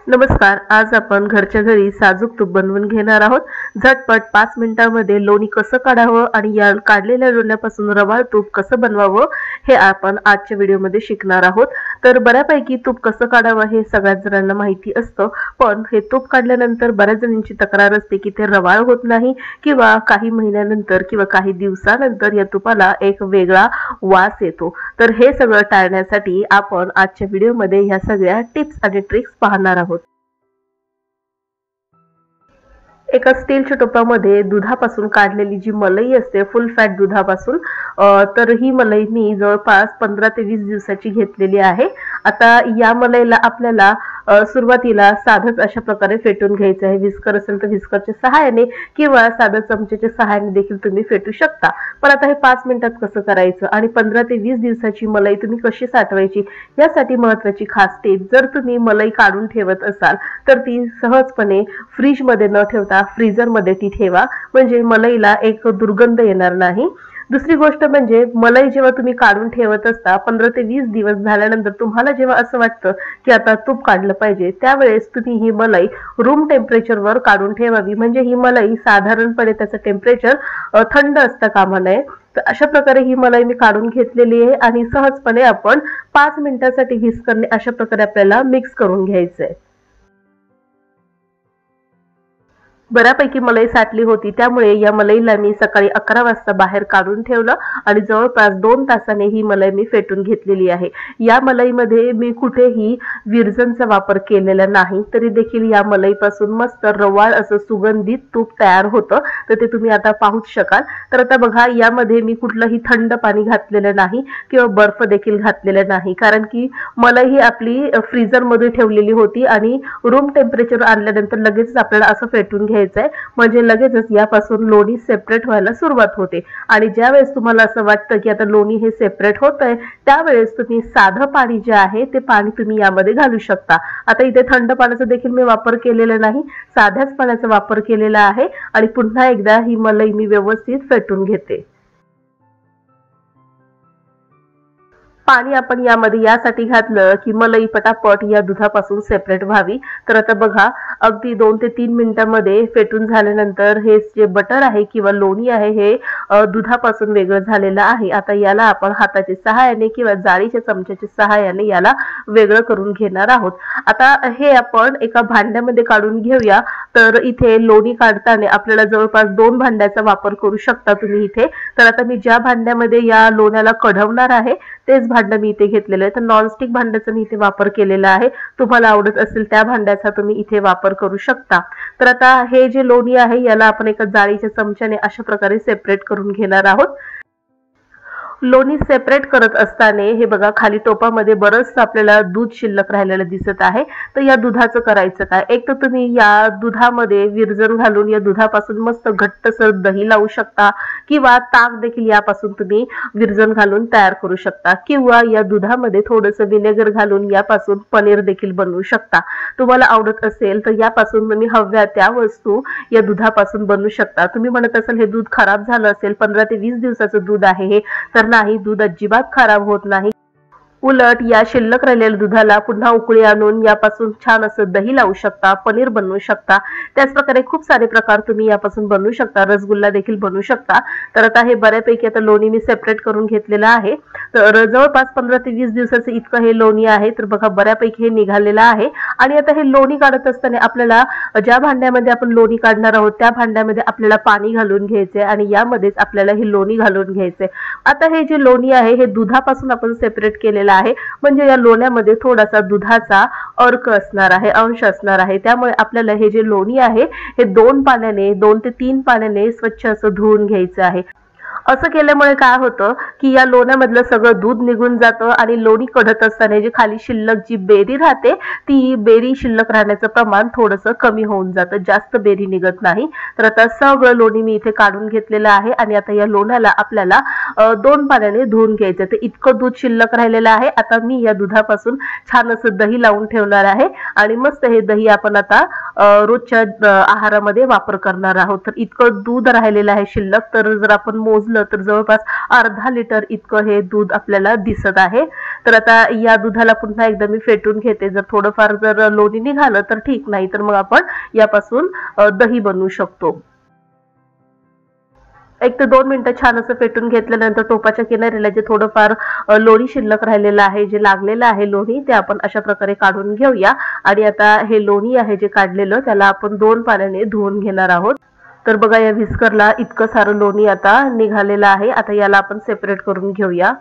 नमस्कार. आज आपण घरच्या घरी साजूक तूप बनवून घेणार आहोत. झटपट 5 मिनिटांमध्ये लोणी कसं काढावं आणि या काढलेल्या लोण्यापासून रवाळ तूप कसं बनवावं हे आपण आजच्या व्हिडिओमध्ये शिकणार आहोत. तर बऱ्यापैकी तूप कसं काढावं हे सगळ्याच जणांना माहिती असतं, पण हे तूप काढल्यानंतर बऱ्याच जणांची तक्रार असते की ते रवाळ होत नाही किंवा काही महिन्यानंतर किंवा काही दिवसानंतर या तुपाला एक वेगळा वास येतो. तर हे सगळं टाळण्यासाठी आपण आजच्या व्हिडिओमध्ये ह्या सगळ्या टिप्स आणि ट्रिक्स पाहणार आहोत. एका स्टीलच्या टोपामध्ये दुधापासून काढलेली जी मलाई असते, फुल फॅट दुधापासून, तर ही मलाई मी जवळपास 15 ते 20 दिवसाची घेतलेली आहे. आता या मलाईला आपल्याला सुरुवातीला साधंच अशा प्रकारे फेटून घ्यायचं आहे. व्हिस्कर असेल तर व्हिस्करच्या सहाय्याने किंवा साध्या चमच्याच्या सहाय्याने देखील तुम्ही फेटू शकता. पण आता हे 5 मिनिटात कसं करायचं आणि 15 ते 20 दिवसाची मलाई तुम्ही कशी साठवायची यासाठी महत्त्वाची खास टिप, जर तुम्ही मलाई काढून ठेवत असाल तर ती सहजपणे फ्रीजमध्ये न ठेवता फ्रीझरमध्ये ती ठेवा, म्हणजे मलाईला एक दुर्गंध येणार नाही. दुसरी गोष्ट म्हणजे मलाई जेव्हा तुम्ही काढून ठेवत असता 15 ते 20 दिवस झाल्यानंतर तुम्हाला जेव्हा असं वाटतं की आता तूप काढलं पाहिजे, त्यावेळेस तुम्ही ही मलाई रूम टेम्परेचरवर काढून ठेवावी. म्हणजे ही मलाई साधारणपणे त्याचं टेम्परेचर थंड असता कामा नये. तर अशा प्रकारे ही मलाई मी काढून घेतलेली आहे आणि सहजपणे आपण 5 मिनिटांसाठी व्हिस्करने अशा प्रकारे आपल्याला मिक्स करून घ्यायचं आहे. बऱ्यापैकी मलाई साठली होती, त्यामुळे या मलाईला मी सकाळी 11 वाजता बाहेर काढून ठेवलं आणि जवळपास 2 तासाने ही मलाई मी फेटून घेतलेली आहे. या मलाईमध्ये मी कुठेही विरजनचा वापर केलेला नाही, तरी देखील या मलाईपासून मस्त रवाळ असं सुगंधित तूप तयार होतं. तर ते तुम्ही आता पाहूच शकाल. तर आता बघा, यामध्ये मी कुठलंही थंड पाणी घातलेलं नाही किंवा बर्फ देखील घातलेला नाही, कारण की मलाई ही आपली फ्रीझरमध्ये ठेवलेली होती आणि रूम टेम्परेचर आणल्यानंतर लगेच आपल्याला असं फेटून म्हणजे लगेचच यापासून लोणी सेपरेट व्हायला सुरुवात होते. आणि ज्यावेळेस तुम्हाला असं वाटतं की आता लोणी हे सेपरेट होत आहे, त्यावेळेस तुम्ही साधं पाणी जे आहे ते पाणी तुम्ही यामध्ये घालू शकता. आता इथे थंड पाण्याचा देखील मी वापर केलेला नाही, साध्याच पाण्याचा वापर केलेला आहे. आणि पुन्हा एकदा ही मलाई मी व्यवस्थित फेटून घेते. पाणी आपण यामध्ये यासाठी घातलं की मलाई पटापट या दुधापासून सेपरेट व्हावी. तर आता बघा, अगदी 2 ते 3 मिनिटांमध्ये फेटून झाल्यानंतर हे जे बटर आहे किंवा लोणी आहे हे दुधापासून वेगळं झालेलं आहे. आता याला आपण हाताच्या सहाय्याने किंवा जाळीच्या चमच्याच्या सहाय्याने याला वेगळं करून घेणार आहोत. आता हे आपण एका भांड्यामध्ये काढून घेऊया. तर इथे लोणी काढताना आपल्याला जवळपास 2 भांड्याचा वापर करू शकता तुम्ही इथे. तर आता मी ज्या भांड्यामध्ये या लोण्याला कढवणार आहे तेच भांडं मी इथे घेतलेलं आहे. तर नॉनस्टिक भांड्याचा मी इथे वापर केलेला आहे. तुम्हाला आवडत असेल त्या भांड्याचा तुम्ही इथे वापर करू शकता. तर आता हे जे लोणी आहे याला आपण एका जाळीच्या चमच्याने अशा प्रकारे सेपरेट करून घेणार आहोत. लोणी सेपरेट करत असताना हे बघा, खाली टोपामध्ये बरंच आपल्याला दूध शिल्लक राहिलेलं दिसत आहे. तर या दुधाचं करायचं काय, एक तर तुम्ही या दुधामध्ये विरजण घालून या दुधापासून मस्त घट्टसर दही लावू शकता किंवा ताक देखील यापासून तुम्ही विरजण घालून तयार करू शकता, किंवा या दुधामध्ये थोडंसं विनेगर घालून यापासून पनीर देखील बनवू शकता. तुम्हाला आवडत असेल तर यापासून तुम्ही हव्या त्या वस्तू या दुधापासून बनवू शकता. तुम्ही म्हणत असाल हे दूध खराब झालं असेल, 15 ते 20 दिवसाचं दूध आहे हे, तर नाही, दूध अजिबात खराब होत नाही. उलट या शिल्लक राहिलेल्या दुधाला पुन्हा उकळी आणून यापासून छान असं दही लावू शकता, पनीर बनवू शकता. त्याच प्रकारे खूप सारे प्रकार तुम्ही यापासून बनवू शकता. रसगुल्ला देखील बनवू शकता. तर आता हे बऱ्यापैकी आता लोणी मी सेपरेट करून घेतलेलं आहे. तर जवळपास 15 ते 20 दिवसाचं इतकं हे लोणी आहे. तर बघा, बऱ्यापैकी हे निघालेलं आहे. आणि आता हे लोणी काढत असताना आपल्याला ज्या भांड्यामध्ये आपण लोणी काढणार आहोत त्या भांड्यामध्ये आपल्याला पाणी घालून घ्यायचंय आणि यामध्येच आपल्याला हे लोणी घालून घ्यायचंय. आता हे जे लोणी आहे हे दुधापासून आपण सेपरेट केलेलं आहे, म्हणजे या लोण्यामध्ये थोडासा दुधाचा अर्क असणार आहे, अंश असणार आहे. त्यामुळे आपल्याला हे जे लोणी आहे हे 2 ते 3 पाण्याने स्वच्छ असं धुवून घ्यायचं आहे. असं केल्यामुळे काय होतं की या लोण्यामधलं सगळं दूध निघून जातं आणि लोणी कढत असताना जी खाली शिल्लक जी बेरी राहते ती बेरी शिल्लक राहण्याचं प्रमाण थोडंसं कमी होऊन जातं, जास्त बेरी निघत नाही. तर आता सगळं लोणी मी इथे काढून घेतलेलं आहे आणि आता या लोण्याला आपल्याला 2 पाण्याने धुवून घ्यायचं. तर इतकं दूध शिल्लक राहिलेलं आहे. आता मी या दुधापासून छान असं दही लावून ठेवणार आहे आणि मस्त हे दही आपण आता रोजच्या आहारामध्ये वापर करणार आहोत। तर इतकं दूध राहिलेलं आहे शिल्लक, तर जर आपण मोजलं तर जवळपास अर्धा लिटर इतकं हे दूध आपल्याला दिसत आहे। तर आता या दुधाला पुन्हा एकदा मी फेटून घेते। जर थोडंफार जर लोणी निघालं तर ठीक, नाही तर मग आपण यापासून दही बनवू शकतो। 1 ते 2 मिनिटं छान असं फेटून घेतल्यानंतर टोपाच्या किनारीला जे थोडंफार लोणी शिल्लक राहिलेलं आहे, जे लागलेलं आहे लोणी, ते आपण अशा प्रकारे काढून घेऊया। आणि आता हे लोणी आहे जे काढलेलं, त्याला आपण 2 पाण्याने धुवून घेणार आहोत। तर बघा या व्हिस्करला इतकं सारं लोणी आता निघालेलं आहे। आता याला आपण सेपरेट करून घेऊया।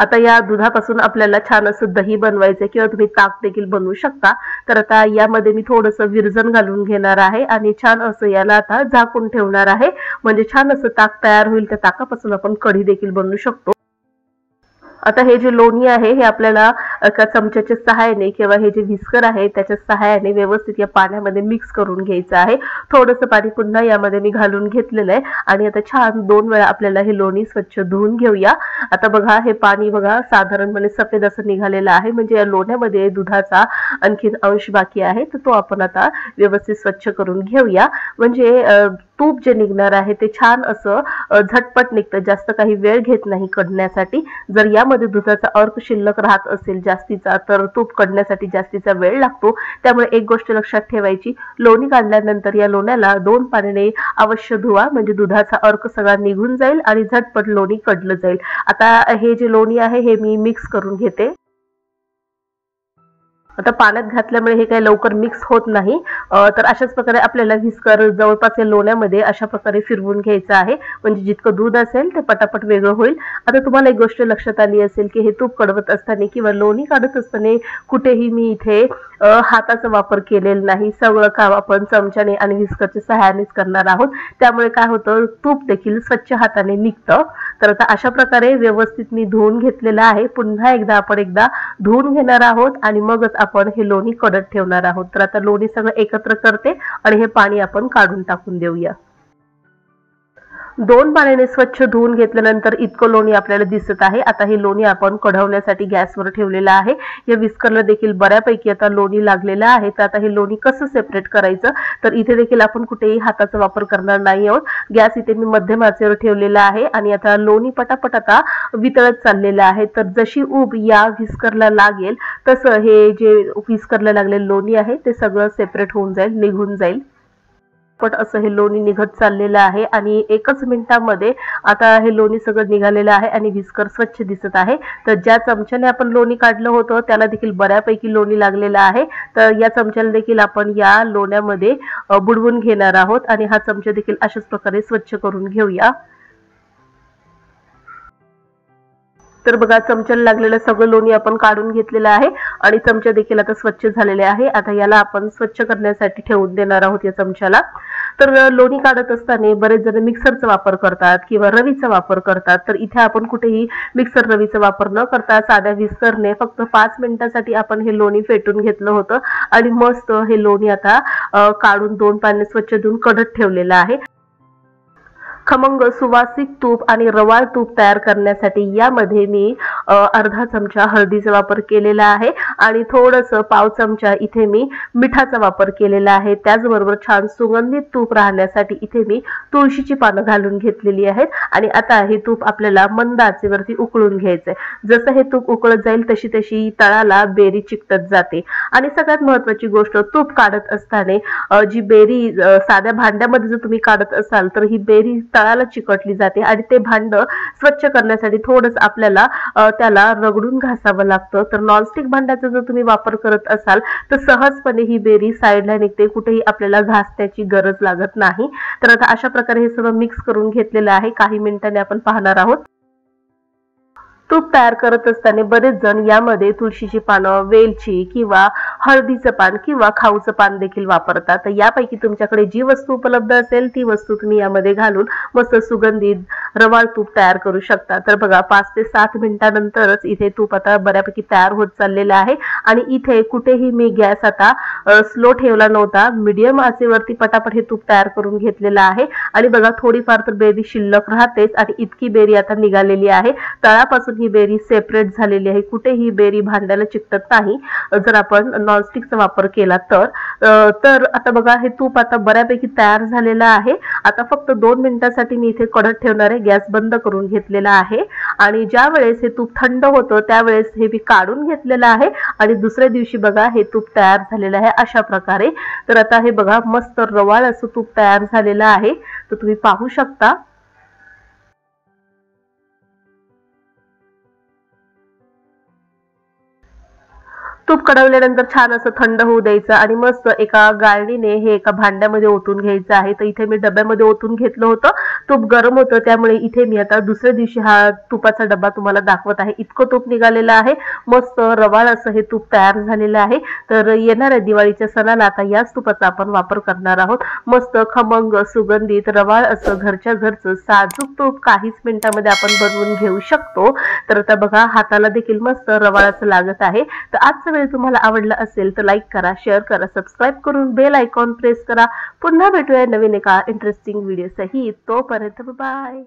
आता या दुधापासून आपल्याला छान असं दही बनवायचं किंवा तुम्ही ताक देखील बनवू शकता। तर आता यामध्ये मी थोडंसं विरजण घालून घेणार आहे आणि छान असं याला आता झाकून ठेवणार आहे, म्हणजे छान असं ताक तयार होईल। त्या ताकापासून आपण कढी देखील बनवू शकतो। आता हे जे लोणी आहे हे आपल्याला एका चमच्याच्या सहाय्याने किंवा हे जे व्हिस्कर आहे त्याच्या सहाय्याने व्यवस्थित या पाण्यामध्ये मिक्स करून घ्यायचं आहे। थोडंसं पाणी पुन्हा यामध्ये मी घालून घेतलेलं आहे आणि आता छान 2 वेळा आपल्याला हे लोणी स्वच्छ धुवून घेऊया। आता बघा हे पाणी बघा साधारणपणे सफेद असं निघालेलं आहे, म्हणजे या लोण्यामध्ये दुधाचा आणखीन अंश बाकी आहे, तर तो आपण आता व्यवस्थित स्वच्छ करून घेऊया। म्हणजे तूप जे निघणार आहे ते छान असं झटपट निघतं, जास्त काही वेळ घेत नाही कढण्यासाठी। जर यामध्ये दुधाचा अर्क शिल्लक राहत असेल जास्तीचा, तर तूप कढण्यासाठी जास्तीचा वेळ लागतो। त्यामुळे एक गोष्ट लक्षात ठेवायची, लोणी काढल्यानंतर या लोण्याला 2 पाण्याने अवश्य धुवा, म्हणजे दुधाचा अर्क सगळा निघून जाईल आणि झटपट लोणी कढलं जाईल। आता हे जे लोणी आहे हे मी मिक्स करून घेते। आता पाण्यात घातल्यामुळे हे काही लवकर मिक्स होत नाही, तर अशाच प्रकारे आपल्याला व्हिस्कर जवळपास या लोण्यामध्ये अशा प्रकारे फिरवून घ्यायचं आहे, म्हणजे जितकं दूध असेल ते पटापट वेगळं होईल। आता तुम्हाला एक गोष्ट लक्षात आली असेल की हे तूप कडवत असताना किंवा लोणी काढत असताना कुठेही मी इथे हाताचा वापर केलेला नाही। सगळं काम आपण चमच्याने आणि व्हिस्करच्या सहाय्यानेच करणार आहोत, त्यामुळे काय होतं तूप देखील स्वच्छ हाताने निघतं। तर आता अशा प्रकारे व्यवस्थित मी धुवून घेतलेलं आहे। पुन्हा एकदा धुवून घेणार आहोत आणि मगच आपण हे लोणी कडत ठेवणार आहोत। तर आता लोणी सगळं एकत्र करते आणि हे पाणी आपण काढून टाकून देऊया। 2 पाण्याने स्वच्छ धुवून घेतल्यानंतर इतकं लोणी आपल्याला दिसत आहे। आता हे लोणी आपण कढवण्यासाठी गॅसवर ठेवलेलं आहे। या व्हिस्करला देखील बऱ्यापैकी आता लोणी लागलेलं आहे। तर आता हे लोणी कसं सेपरेट करायचं, तर इथे देखील आपण कुठेही हाताचा वापर करणार नाही आहोत। गॅस इथे मी मध्यम आचेवर ठेवलेला आहे आणि आता लोणी पटापट आता वितळत चाललेलं आहे। तर जशी ऊब या व्हिस्करला लागेल तसं हे जे व्हिस्करला लागलेलं लोणी आहे ते सगळं सेपरेट होऊन जाईल, निघून जाईल। पट असं हे लोणी निघत चाललेलं आहे आणि 1च मिनिटामध्ये आता हे लोणी सगळं निघालेलं आहे आणि व्हिस्कर स्वच्छ दिसत आहे। तर ज्या चमच्याने आपण लोणी काढलं होतं त्याला देखील बऱ्यापैकी लोणी लागलेलं आहे। तर या चमच्याला देखील आपण या लोण्यामध्ये बुडवून घेणार आहोत आणि हा चमचा देखील अशाच प्रकारे स्वच्छ करून घेऊया। तर बघा चमच्याला लागलेलं सगळं लोणी आपण काढून घेतलेलं आहे आणि चमचा देखील आता स्वच्छ झालेले आहे। आता याला आपण स्वच्छ करण्यासाठी ठेवून देणार आहोत या चमच्याला। तर लोणी काढत असताना बरेच जण मिक्सरचा वापर करतात किंवा रवीचा वापर करतात, तर इथे आपण कुठेही मिक्सर रवीचा वापर न करता साध्या व्हिस्करने फक्त 5 मिनिटांसाठी आपण हे लोणी फेटून घेतलं होतं आणि मस्त हे लोणी आता काढून 2 पाण्याने स्वच्छ धुवून कडत ठेवलेलं आहे। खमंग सुवासिक तूप आणि रवाळ तूप तयार करण्यासाठी यामध्ये मी अर्धा चमचा हळदीचा वापर केलेला आहे आणि थोडंसं पाव चमचा इथे मी मिठाचा वापर केलेला आहे। त्याचबरोबर छान सुगंधित तूप राहण्यासाठी इथे मी तुळशीची पानं घालून घेतलेली आहेत आणि आता हे तूप आपल्याला मंद आचेवरती उकळून घ्यायचंय। जसं हे तूप उकळत जाईल तशी तशी तळाला बेरी चिकटत जाते आणि सगळ्यात महत्त्वाची गोष्ट, तूप काढत असताना जी बेरी साध्या भांड्यामध्ये जर तुम्ही काढत असाल तर ही बेरी तळाला चिकटली जाते आणि ते भांड स्वच्छ करण्यासाठी थोडंसं आपल्याला त्याला रगडून घासावं लागतं। तर नॉनस्टिक भांड्याचा जर तुम्ही वापर करत असाल तर सहजपणे ही बेरी साईडला निघते, कुठेही आपल्याला घासण्याची गरज लागत नाही। तर आता अशा प्रकारे हे सगळं मिक्स करून घेतलेलं आहे। काही मिनिटांनी आपण पाहणार आहोत। तूप तयार करत असताना बरेच जण यामध्ये तुळशीची पानं, वेलची किंवा हळदीचं पान किंवा खाऊचं पान देखील वापरतात। तर यापैकी तुमच्याकडे जी वस्तू उपलब्ध असेल ती वस्तू तुम्ही यामध्ये घालून मस्त सुगंधित रवाळ तूप तयार करू शकता। तर बघा 5 ते 7 मिनिटांनंतरच इथे तूप आता बऱ्यापैकी तयार होत चाललेलं आहे आणि इथे कुठेही मी गॅस आता स्लो ठेवला नव्हता, मीडियम आचेवरती पटापट हे तूप तयार करून घेतलेलं आहे आणि बघा थोडीफार तर बेरी शिल्लक राहतेच आणि इतकी बेरी आता निघालेली आहे। तळापासून ही बेरी सेपरेट झालेली आहे, कुठेही बेरी भांड्याला चिकटत नाही। जर आपण नॉनस्टिकचा वापर केला तर आता बघा हे तूप आता बऱ्यापैकी तयार झालेलं आहे। आता फक्त 2 मिनिटांसाठी मी इथे कडक ठेवणार आहे। गॅस बंद करून घेतलेला आहे आणि ज्या वेळेस हे तूप थंड होतं त्यावेळेस हे मी काढून घेतलेलं आहे आणि दुसऱ्या दिवशी बघा हे तूप तयार झालेलं आहे अशा प्रकारे। तर आता हे बघा मस्त रवाळ असं तूप तयार झालेलं आहे, तर तुम्ही पाहू शकता। तूप कढवल्यानंतर छान असं थंड होऊ द्यायचं आणि मस्त एका गाळणीने हे एका भांड्यामध्ये ओतून घ्यायचं आहे। तर इथे मी डब्यामध्ये ओतून घेतलं होतं, तूप गरम होतं त्यामुळे इथे मी आता दुसऱ्या दिवशी हा तुपाचा डब्बा तुम्हाला दाखवत आहे। इतकं तूप निघालेलं आहे, मस्त रवाळ असं हे तूप तयार झालेलं आहे। तर येणाऱ्या दिवाळीच्या सणाला आता याच तुपाचा आपण वापर करणार आहोत। मस्त खमंग सुगंधित रवाळ असं घरच्या घरचं साजूक तूप काहीच मिनिटांमध्ये आपण बनवून घेऊ शकतो। तर आता बघा हाताला देखील मस्त रवाळ असं लागत आहे। तर आजचा व्हिडिओ तुम्हाला आवडला असेल तर लाईक करा, शेअर करा, सबस्क्राइब करून बेल आयकॉन प्रेस करा। पुन्हा भेटूया नवीन एका इंटरेस्टिंग व्हिडिओ सहित। तोपर्यंत बाय।